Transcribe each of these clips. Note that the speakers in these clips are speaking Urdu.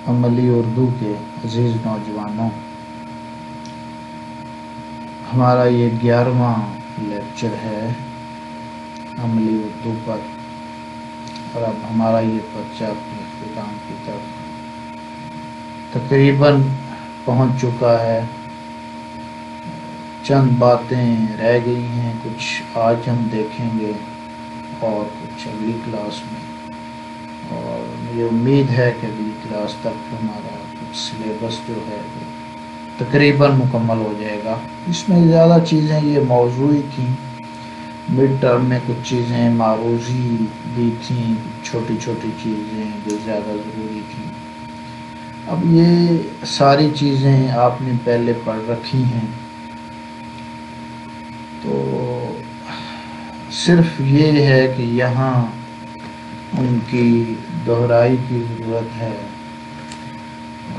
عملی اردو کے عزیز نوجوانوں، ہمارا یہ 11واں لیکچر ہے عملی اردو پر، اور اب ہمارا یہ پرچہ اپنے اختتام کی طرف تقریباً پہنچ چکا ہے۔ چند باتیں رہ گئی ہیں، کچھ آج ہم دیکھیں گے اور کچھ اگلی کلاس میں، اور مجھے امید ہے کہ اگلی کلاس تک ہمارا کچھ سلیبس جو ہے وہ تقریباً مکمل ہو جائے گا۔ اس میں زیادہ چیزیں یہ موضوعی تھیں، مڈ ٹرم میں کچھ چیزیں معروضی بھی تھیں، چھوٹی چھوٹی چیزیں جو زیادہ ضروری تھیں۔ اب یہ ساری چیزیں آپ نے پہلے پڑھ رکھی ہیں، تو صرف یہ ہے کہ یہاں ان کی دہرائی کی ضرورت ہے،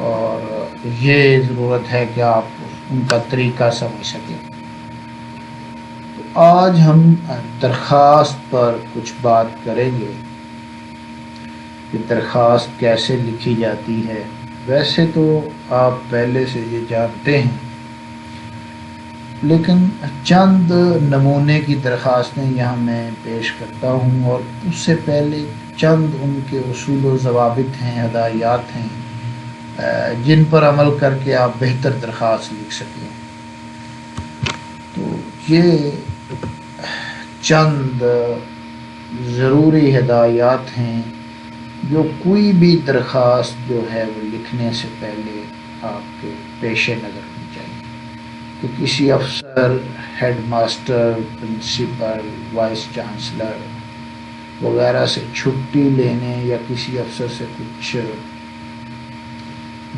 اور یہ ضرورت ہے کہ آپ ان کا طریقہ سمجھ سکیں۔ تو آج ہم درخواست پر کچھ بات کریں گے کہ درخواست کیسے لکھی جاتی ہے۔ ویسے تو آپ پہلے سے یہ جانتے ہیں، لیکن چند نمونے کی درخواستیں یہاں میں پیش کرتا ہوں، اور اس سے پہلے چند ان کے اصول و ضوابط ہیں، ہدایات ہیں، جن پر عمل کر کے آپ بہتر درخواست لکھ سکیں۔ تو یہ چند ضروری ہدایات ہیں جو کوئی بھی درخواست جو ہے وہ لکھنے سے پہلے آپ کے پیش نظر ہونی چاہیے، کہ کسی افسر، head master, principal, vice chancellor وغیرہ سے چھٹی لینے یا کسی افسر سے کچھ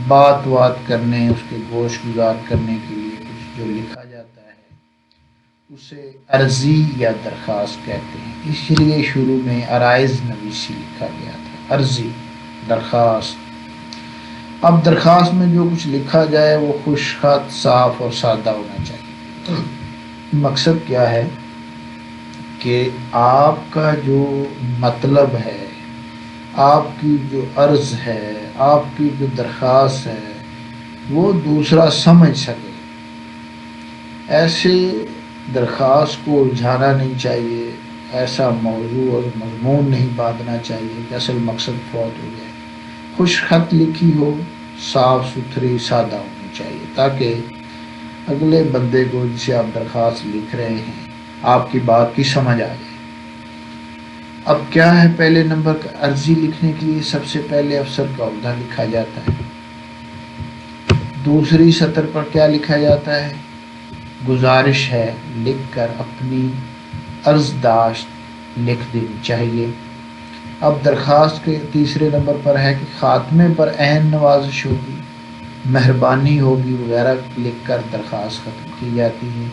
بات کرنے، اس کے گوش گزار کرنے کے لیے کچھ جو لکھا جاتا ہے اسے عرضی یا درخواست کہتے ہیں۔ اس لیے شروع میں عرائض نویسی لکھا گیا تھا، عرضی، درخواست۔ اب درخواست میں جو کچھ لکھا جائے وہ خوش خط، صاف اور سادہ ہونا چاہیے۔ مقصد کیا ہے کہ آپ کا جو مطلب ہے، آپ کی جو عرض ہے، آپ کی جو درخواست ہے، وہ دوسرا سمجھ سکے۔ ایسے درخواست کو الجھانا نہیں چاہیے، ایسا موضوع اور مضمون نہیں باندھنا چاہیے کہ اصل مقصد فوت ہو جائے۔ خوش خط لکھی ہو، صاف ستھری، سادہ ہونی چاہیے، تاکہ اگلے بندے کو جسے آپ درخواست لکھ رہے ہیں آپ کی بات کی سمجھ آ جائے۔ اب کیا ہے، پہلے نمبر کا عرضی لکھنے کے لیے سب سے پہلے افسر کا عہدہ لکھا جاتا ہے۔ دوسری سطر پر کیا لکھا جاتا ہے؟ گزارش ہے، لکھ کر اپنی عرض داشت لکھ دینی چاہیے۔ اب درخواست کے تیسرے نمبر پر ہے کہ خاتمے پر عین نوازش ہوگی، مہربانی ہوگی وغیرہ لکھ کر درخواست ختم کی جاتی ہے۔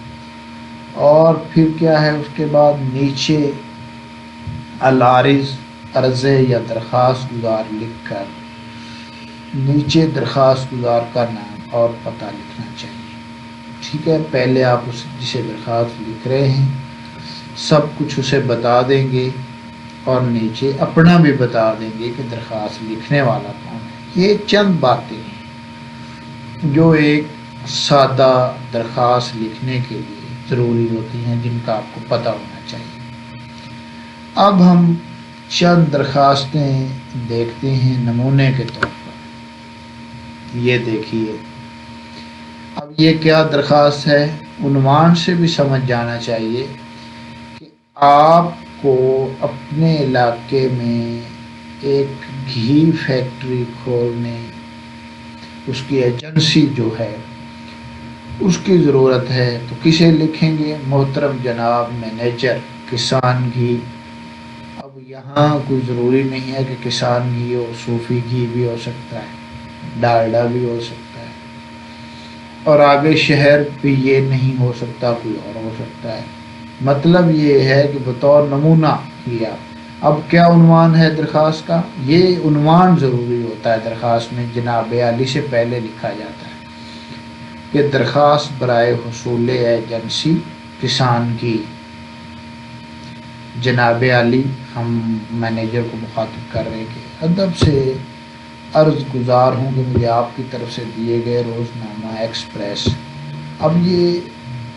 اور پھر کیا ہے، اس کے بعد نیچے العارض، عرضے یا درخواست گزار لکھ کر نیچے درخواست گزار کا نام اور پتہ لکھنا چاہیے۔ ٹھیک ہے، پہلے آپ جسے درخواست لکھ رہے ہیں سب کچھ اسے بتا دیں گے، اور نیچے اپنا بھی بتا دیں گے کہ درخواست لکھنے والا کون ہے۔ یہ چند باتیں ہیں جو ایک سادہ درخواست لکھنے کے لیے ضروری ہوتی ہیں، جن کا آپ کو پتہ ہونا چاہیے۔ اب ہم چند درخواستیں دیکھتے ہیں نمونے کے طور پر۔ یہ دیکھیے، اب یہ کیا درخواست ہے، عنوان سے بھی سمجھ جانا چاہیے کہ آپ کو اپنے علاقے میں ایک گھی فیکٹری کھولنے، اس کی ایجنسی جو ہے اس کی ضرورت ہے، تو کسے لکھیں گے؟ محترم جناب مینیجر کسان گھی۔ اب یہاں کوئی ضروری نہیں ہے کہ کسان گھی ہو، صوفی گھی بھی ہو سکتا ہے، ڈالڈا بھی ہو سکتا ہے، اور آگے شہر بھی یہ نہیں ہو سکتا، کوئی اور ہو سکتا ہے۔ مطلب یہ ہے کہ بطور نمونہ لیا۔ اب کیا عنوان ہے درخواست کا؟ یہ عنوان ضروری ہوتا ہے درخواست میں، جناب عالی سے پہلے لکھا جاتا ہے کہ درخواست برائے حصول ایجنسی کسان کی، جناب عالی، ہم مینیجر کو مخاطب کر رہے ہیں کہ ادب سے عرض گزار ہوں کہ مجھے آپ کی طرف سے دیے گئے روزنامہ ایکسپریس، اب یہ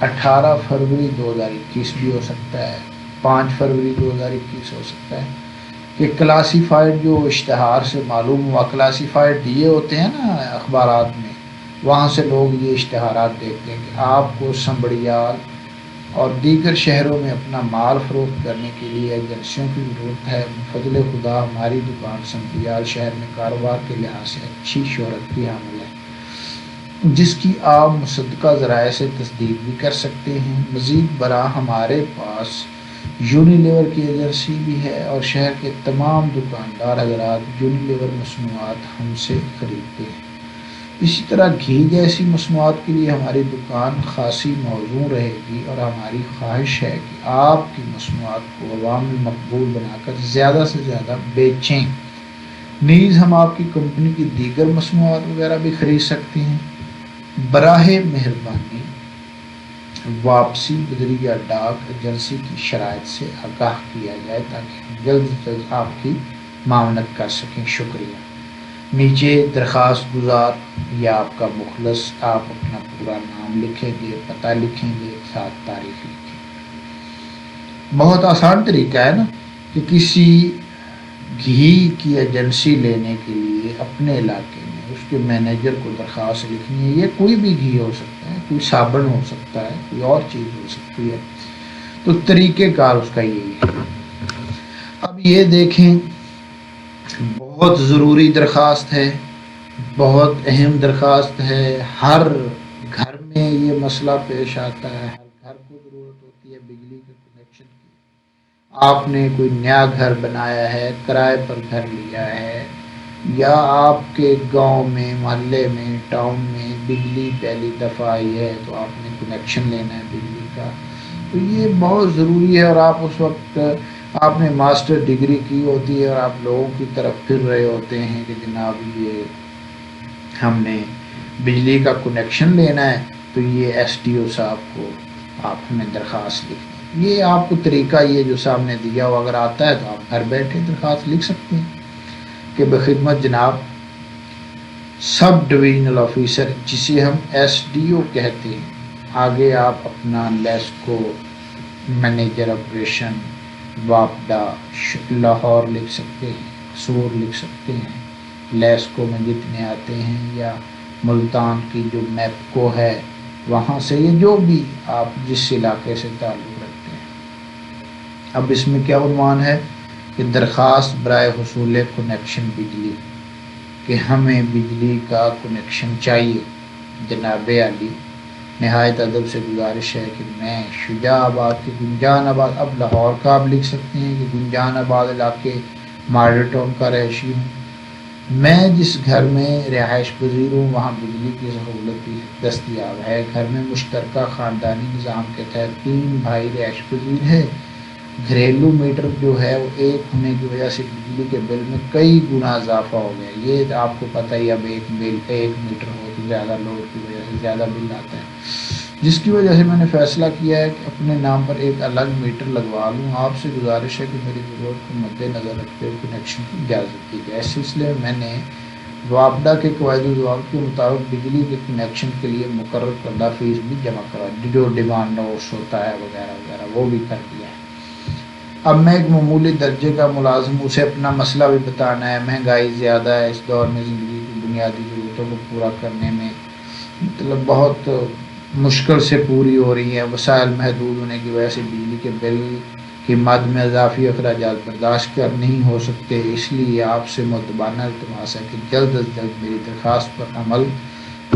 18 فروری 2021 بھی ہو سکتا ہے، 5 فروری 2021 ہو سکتا ہے، کہ کلاسیفائڈ جو اشتہار سے معلوم ہوا، کلاسیفائڈ دیے ہوتے ہیں نا اخبارات میں، وہاں سے لوگ یہ اشتہارات دیکھتے ہیں کہ آپ کو سنبڑیال اور دیگر شہروں میں اپنا مال فروخت کرنے کے لیے ایجنسیوں کی ضرورت ہے، فضل خدا ہماری دکان سنبڑیال شہر میں کاروبار کے لحاظ سے اچھی شہرت کی حامل ہے، جس کی آپ مصدقہ ذرائع سے تصدیق بھی کر سکتے ہیں۔ مزید برآں ہمارے پاس یونیلیور کی ایجنسی بھی ہے اور شہر کے تمام دکاندار حضرات یونیلیور مصنوعات ہم سے خریدتے ہیں۔ اسی طرح گھی جیسی مصنوعات کے لیے ہماری دکان خاصی موزوں رہے گی اور ہماری خواہش ہے کہ آپ کی مصنوعات کو عوام میں مقبول بنا کر زیادہ سے زیادہ بیچیں۔ نیز ہم آپ کی کمپنی کی دیگر مصنوعات وغیرہ بھی خرید سکتے ہیں۔ براہ مہربانی واپسی بذریعہ ڈاک ایجنسی کی شرائط سے آگاہ کیا جائے تاکہ ہم جلد از جلد آپ کی معاونت کر سکیں۔ شکریہ۔ نیچے درخواست گزار یا آپ کا مخلص، آپ اپنا پورا نام لکھیں گے، پتہ لکھیں گے، ساتھ تاریخ لکھیں گے۔ بہت آسان طریقہ ہے نا کہ کسی گھی کی ایجنسی لینے کے لیے اپنے علاقے میں اس کے مینیجر کو درخواست لکھنی ہے۔ یہ کوئی بھی گھی ہو سکتا ہے، کوئی صابن ہو سکتا ہے، کوئی اور چیز ہو سکتی ہے، تو طریقہ کار اس کا یہی ہے۔ اب یہ دیکھیں، بہت ضروری درخواست ہے، بہت اہم درخواست ہے، ہر گھر میں یہ مسئلہ پیش آتا ہے، ہر گھر کو ضرورت ہوتی ہے بجلی کے کنیکشن کی۔ آپ نے کوئی نیا گھر بنایا ہے، کرائے پر گھر لیا ہے، یا آپ کے گاؤں میں، محلے میں، ٹاؤن میں بجلی پہلی دفعہ آئی ہے تو آپ نے کنیکشن لینا ہے بجلی کا، تو یہ بہت ضروری ہے۔ اور آپ اس وقت آپ نے ماسٹر ڈگری کی ہوتی ہے اور آپ لوگوں کی طرف پھر رہے ہوتے ہیں کہ جناب یہ ہم نے بجلی کا کنیکشن لینا ہے، تو یہ ایس ڈی او صاحب کو آپ ہمیں درخواست لکھیں۔ یہ آپ کو طریقہ یہ جو سامنے دیا ہو اگر آتا ہے تو آپ گھر بیٹھے درخواست لکھ سکتے ہیں کہ بخدمت جناب سب ڈویژنل آفیسر، جسے ہم ایس ڈی او کہتے ہیں، آگے آپ اپنا لیسکو مینیجر آپریشن واپڈا لاہور لکھ سکتے ہیں، سور لکھ سکتے ہیں، لیسکو میں جتنے آتے ہیں، یا ملتان کی جو میپکو ہے وہاں سے، یہ جو بھی آپ جس علاقے سے تعلق رکھتے ہیں۔ اب اس میں کیا عنوان ہے کہ درخواست برائے حصول کنیکشن بجلی، کہ ہمیں بجلی کا کنیکشن چاہیے۔ جناب عالی، نہایت ادب سے گزارش ہے کہ میں شجاع آباد کے گنجان آباد، اب لاہور کا آپ لکھ سکتے ہیں کہ گنجان آباد علاقے ماڈل ٹاؤن کا رہائشی ہوں، میں جس گھر میں رہائش پذیر ہوں وہاں بجلی کی سہولت بھی دستیاب ہے۔ گھر میں مشترکہ خاندانی نظام کے تحت 3 بھائی رہائش پذیر ہے۔ گھریلو میٹر جو ہے وہ ایک ہونے کی وجہ سے بجلی کے بل میں کئی گنا اضافہ ہو گیا۔ یہ آپ کو پتہ ہی، اب ایک میٹر ہو تو زیادہ لوڈ کی وجہ سے زیادہ بل آتا ہے، جس کی وجہ سے میں نے فیصلہ کیا ہے کہ اپنے نام پر ایک الگ میٹر لگوا لوں۔ آپ سے گزارش ہے کہ میری ضرورت کو مد نظر رکھتے ہوئے کنیکشن کی اجازت دی جائے۔ اس سلسلے میں نے واپڈا کے قواعد و ضوابط کے مطابق بجلی کے کنیکشن کے لیے مقرر کردہ فیس بھی جمع کرا، جو ڈیمانڈ نوٹس ہوتا ہے وغیرہ وغیرہ وہ بھی کر دیا ہے۔ اب میں ایک معمولی درجے کا ملازم، اسے اپنا مسئلہ بھی بتانا ہے۔ مہنگائی زیادہ ہے، اس دور میں زندگی کی بنیادی ضرورتوں کو پورا کرنے میں مطلب بہت مشکل سے پوری ہو رہی ہیں، وسائل محدود ہونے کی وجہ سے بجلی کے بل کی مد میں اضافی اخراجات برداشت کر نہیں ہو سکتے۔ اس لیے آپ سے مؤدبانہ التماس ہے کہ جلد از جلد میری درخواست پر عمل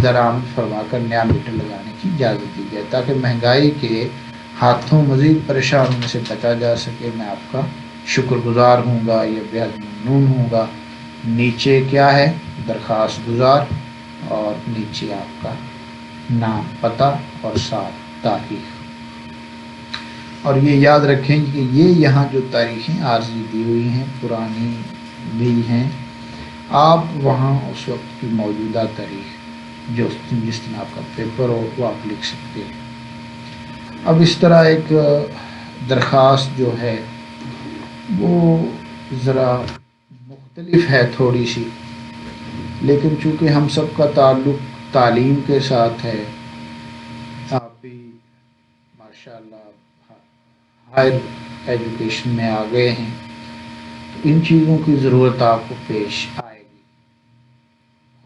درآمد فرما کر نیا میٹر لگانے کی اجازت دی جائے تاکہ مہنگائی کے ہاتھوں مزید پریشان ہونے سے بچا جا سکے۔ میں آپ کا شکر گزار ہوں گا، یہ بےحد ممنون ہوں گا۔ نیچے کیا ہے؟ درخواست گزار، اور نیچے آپ کا نام، پتہ اور ساتھ تاریخ۔ اور یہ یاد رکھیں کہ یہ یہاں جو تاریخیں عارضی دی ہوئی ہیں پرانی بھی ہیں، آپ وہاں اس وقت کی موجودہ تاریخ جس دن آپ کا پیپر ہو وہ آپ لکھ سکتے ہیں۔ اب اس طرح ایک درخواست جو ہے وہ ذرا مختلف ہے تھوڑی سی، لیکن چونکہ ہم سب کا تعلق تعلیم کے ساتھ ہے، آپ بھی ماشاء اللہ ہائر ایجوکیشن میں آ گئے ہیں، تو ان چیزوں کی ضرورت آپ کو پیش آئے گی۔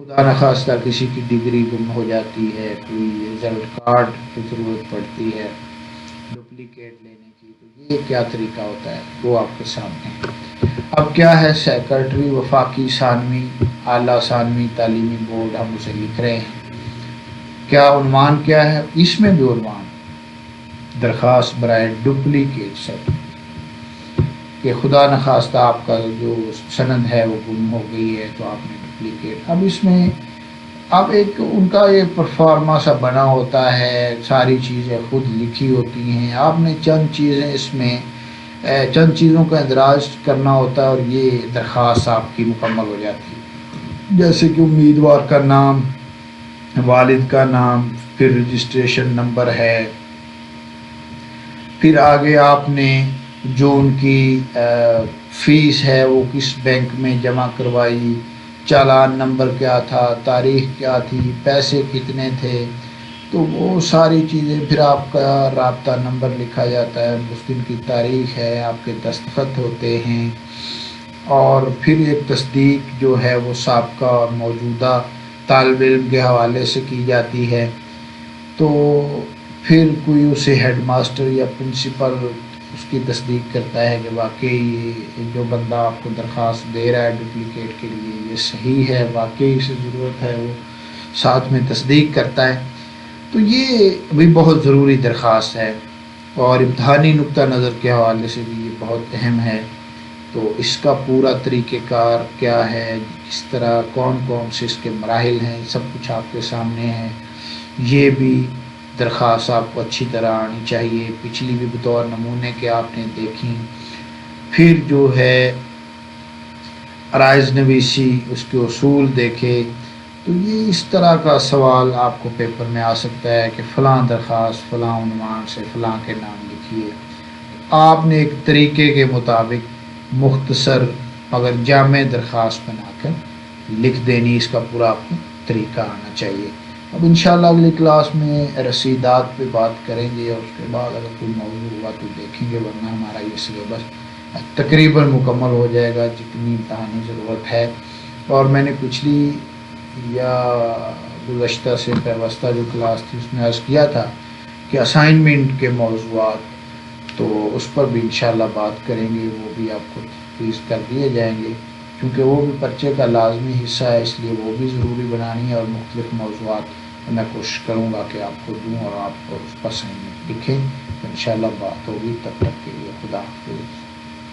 خدا نخواستہ کسی کی ڈگری گم ہو جاتی ہے، کوئی رزلٹ کارڈ کی ضرورت پڑتی ہے ڈپلیکیٹ لینے کی، تو یہ کیا طریقہ ہوتا ہے وہ آپ کے سامنے ہے۔ اب کیا ہے، سیکرٹری وفاقی ثانوی اعلیٰ ثانوی تعلیمی بورڈ ہم اسے لکھ رہے ہیں۔ کیا عنوان کیا ہے، اس میں بھی عنوان درخواست برائے ڈپلیکیٹ سرٹیفکیٹ، کہ خدا نخواستہ آپ کا جو سند ہے وہ گم ہو گئی ہے تو آپ نے ڈپلیکیٹ۔ اب اس میں اب ایک ان کا یہ پرفارما سا بنا ہوتا ہے، ساری چیزیں خود لکھی ہوتی ہیں، آپ نے چند چیزیں اس میں چند چیزوں کا اندراج کرنا ہوتا ہے اور یہ درخواست آپ کی مکمل ہو جاتی ہے، جیسے کہ امیدوار کا نام، والد کا نام، پھر رجسٹریشن نمبر ہے، پھر آگے آپ نے جو ان کی فیس ہے وہ کس بینک میں جمع کروائی، چالان نمبر کیا تھا، تاریخ کیا تھی، پیسے کتنے تھے، تو وہ ساری چیزیں، پھر آپ کا رابطہ نمبر لکھا جاتا ہے، اس دن کی تاریخ ہے، آپ کے دستخط ہوتے ہیں، اور پھر ایک تصدیق جو ہے وہ سابقہ اور موجودہ طالب علم کے حوالے سے کی جاتی ہے۔ تو پھر کوئی اسے ہیڈ ماسٹر یا پرنسپل اس کی تصدیق کرتا ہے کہ واقعی جو بندہ آپ کو درخواست دے رہا ہے ڈپلیکیٹ کے لیے یہ صحیح ہے، واقعی اسے ضرورت ہے، وہ ساتھ میں تصدیق کرتا ہے۔ تو یہ بھی بہت ضروری درخواست ہے، اور امتحانی نقطہ نظر کے حوالے سے بھی یہ بہت اہم ہے۔ تو اس کا پورا طریقہ کار کیا ہے، کس طرح کون کون سے اس کے مراحل ہیں، سب کچھ آپ کے سامنے ہے۔ یہ بھی درخواست آپ کو اچھی طرح آنی چاہیے، پچھلی بھی بطور نمونے کے آپ نے دیکھی۔ پھر جو ہے عرائض نویسی، اس کے اصول دیکھے، تو یہ اس طرح کا سوال آپ کو پیپر میں آ سکتا ہے کہ فلاں درخواست فلاں عنوان سے فلاں کے نام لکھیے۔ آپ نے ایک طریقے کے مطابق مختصر مگر جامع درخواست بنا کر لکھ دینی، اس کا پورا آپ کو طریقہ آنا چاہیے۔ اب انشاءاللہ اگلی کلاس میں رسیدات پہ بات کریں گے، اور اس کے بعد اگر کوئی موضوع ہوا تو دیکھیں گے، ورنہ ہمارا یہ سلیبس تقریباً مکمل ہو جائے گا جتنی امتحانی ضرورت ہے۔ اور میں نے پچھلی یا گزشتہ سے پیوستہ جو کلاس تھی اس میں عرض کیا تھا کہ اسائنمنٹ کے موضوعات، تو اس پر بھی انشاءاللہ بات کریں گے، وہ بھی آپ کو تفویض کر دیے جائیں گے، کیونکہ وہ بھی پرچے کا لازمی حصہ ہے، اس لیے وہ بھی ضروری بنانی ہے، اور مختلف موضوعات میں کوشش کروں گا کہ آپ کو دوں اور آپ کو اس پر اسائنمنٹ لکھیں۔ انشاءاللہ بات ہوگی، تب تک کے لیے خدا حافظ۔